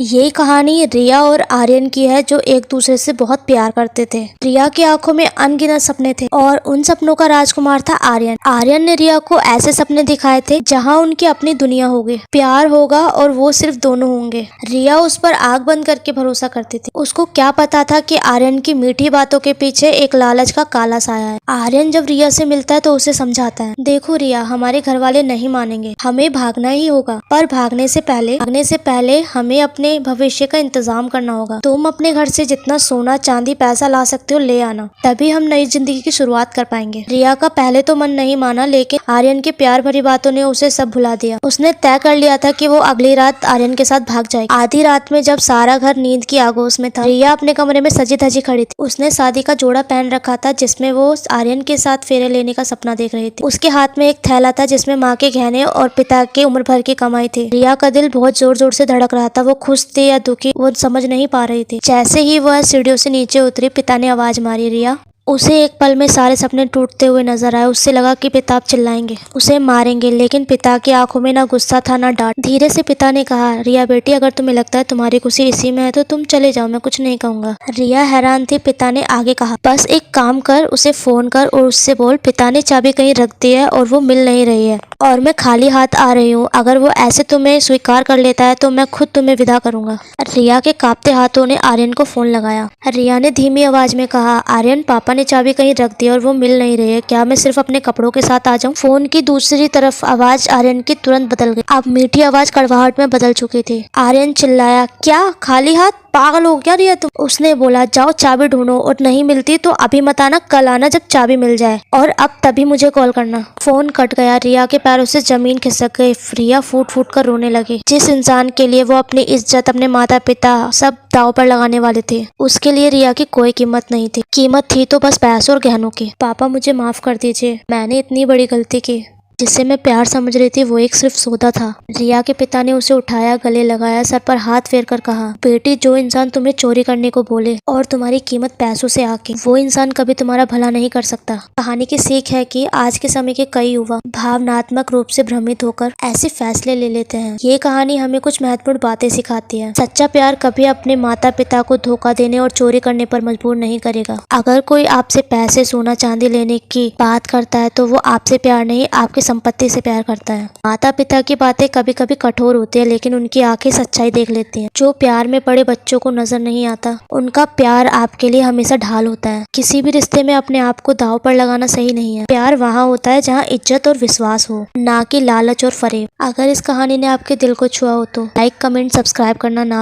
ये कहानी रिया और आर्यन की है, जो एक दूसरे से बहुत प्यार करते थे। रिया की आंखों में अनगिनत सपने थे और उन सपनों का राजकुमार था आर्यन। आर्यन ने रिया को ऐसे सपने दिखाए थे जहां उनकी अपनी दुनिया होगी, प्यार होगा और वो सिर्फ दोनों होंगे। रिया उस पर आंख बंद करके भरोसा करती थी। उसको क्या पता था कि आर्यन की मीठी बातों के पीछे एक लालच का काला साया है। आर्यन जब रिया से मिलता है तो उसे समझाता है, देखो रिया, हमारे घर वाले नहीं मानेंगे, हमें भागना ही होगा, पर भागने से पहले हमें अपने भविष्य का इंतजाम करना होगा। तुम अपने घर से जितना सोना चांदी पैसा ला सकते हो ले आना, तभी हम नई जिंदगी की शुरुआत कर पाएंगे। रिया का पहले तो मन नहीं माना, लेकिन आर्यन की प्यार भरी बातों ने उसे सब भुला दिया। उसने तय कर लिया था कि वो अगली रात आर्यन के साथ भाग जाएगी। आधी रात में जब सारा घर नींद की आगोश में था, रिया अपने कमरे में सजी धजी खड़ी थी। उसने शादी का जोड़ा पहन रखा था जिसमें वो आर्यन के साथ फेरे लेने का सपना देख रही थी। उसके हाथ में एक थैला था जिसमें माँ के गहने और पिता के उम्र भर की कमाई थी। रिया का दिल बहुत जोर जोर से धड़क रहा था। वो खुश थी या दुखी वो समझ नहीं पा रही थी। जैसे ही वह सीढ़ियों से नीचे उतरी, पिता ने आवाज मारी, रिया। उसे एक पल में सारे सपने टूटते हुए नजर आए। उससे लगा कि पिता अब चिल्लाएंगे, उसे मारेंगे, लेकिन पिता की आंखों में ना गुस्सा था ना डांट। धीरे से पिता ने कहा, रिया बेटी, अगर तुम्हें लगता है तुम्हारी खुशी इसी में है तो तुम चले जाओ, मैं कुछ नहीं कहूंगा। रिया हैरान थी। पिता ने आगे कहा, बस एक काम कर, उसे फोन कर और उससे बोल पिता ने चाबी कहीं रख दी है और वो मिल नहीं रही है और मैं खाली हाथ आ रही हूँ। अगर वो ऐसे तुम्हें स्वीकार कर लेता है तो मैं खुद तुम्हें विदा करूंगा। रिया के कांपते हाथों ने आर्यन को फोन लगाया। रिया ने धीमी आवाज में कहा, आर्यन, पापा ने चाबी कहीं रख दी और वो मिल नहीं रही है, क्या मैं सिर्फ अपने कपड़ों के साथ आ जाऊं? फोन की दूसरी तरफ आवाज आर्यन की तुरंत बदल गई। अब मीठी आवाज कड़वाहट में बदल चुकी थी। आर्यन चिल्लाया, क्या खाली हाथ? पागल हो क्या रिया तुम? उसने बोला, जाओ चाबी ढूंढो और नहीं मिलती तो अभी मत आना, कल आना जब चाबी मिल जाए, और अब तभी मुझे कॉल करना। फोन कट गया। रिया के पैरों से जमीन खिसक गई। रिया फूट फूट कर रोने लगी। जिस इंसान के लिए वो अपनी इज्जत, अपने माता पिता सब दांव पर लगाने वाले थे, उसके लिए रिया की कोई कीमत नहीं थी। कीमत थी तो बस पैसों और गहनों की। पापा, मुझे माफ कर दीजिए, मैंने इतनी बड़ी गलती की। जिसे मैं प्यार समझ रही थी वो एक सिर्फ सौदा था। रिया के पिता ने उसे उठाया, गले लगाया, सर पर हाथ फेर कर कहा, बेटी, जो इंसान तुम्हें चोरी करने को बोले और तुम्हारी कीमत पैसों से आके, वो इंसान कभी तुम्हारा भला नहीं कर सकता। कहानी की सीख है कि आज के समय के कई युवा भावनात्मक रूप से भ्रमित होकर ऐसे फैसले ले लेते हैं। ये कहानी हमें कुछ महत्वपूर्ण बातें सिखाती है। सच्चा प्यार कभी अपने माता पिता को धोखा देने और चोरी करने पर मजबूर नहीं करेगा। अगर कोई आपसे पैसे, सोना चांदी लेने की बात करता है तो वो आपसे प्यार नहीं, आपके संपत्ति से प्यार करता है। माता पिता की बातें कभी कभी कठोर होती है, लेकिन उनकी आंखें सच्चाई देख लेती हैं। जो प्यार में पड़े बच्चों को नजर नहीं आता, उनका प्यार आपके लिए हमेशा ढाल होता है। किसी भी रिश्ते में अपने आप को दांव पर लगाना सही नहीं है। प्यार वहाँ होता है जहाँ इज्जत और विश्वास हो, ना कि लालच और फरेब। अगर इस कहानी ने आपके दिल को छुआ हो तो लाइक, कमेंट, सब्सक्राइब करना ना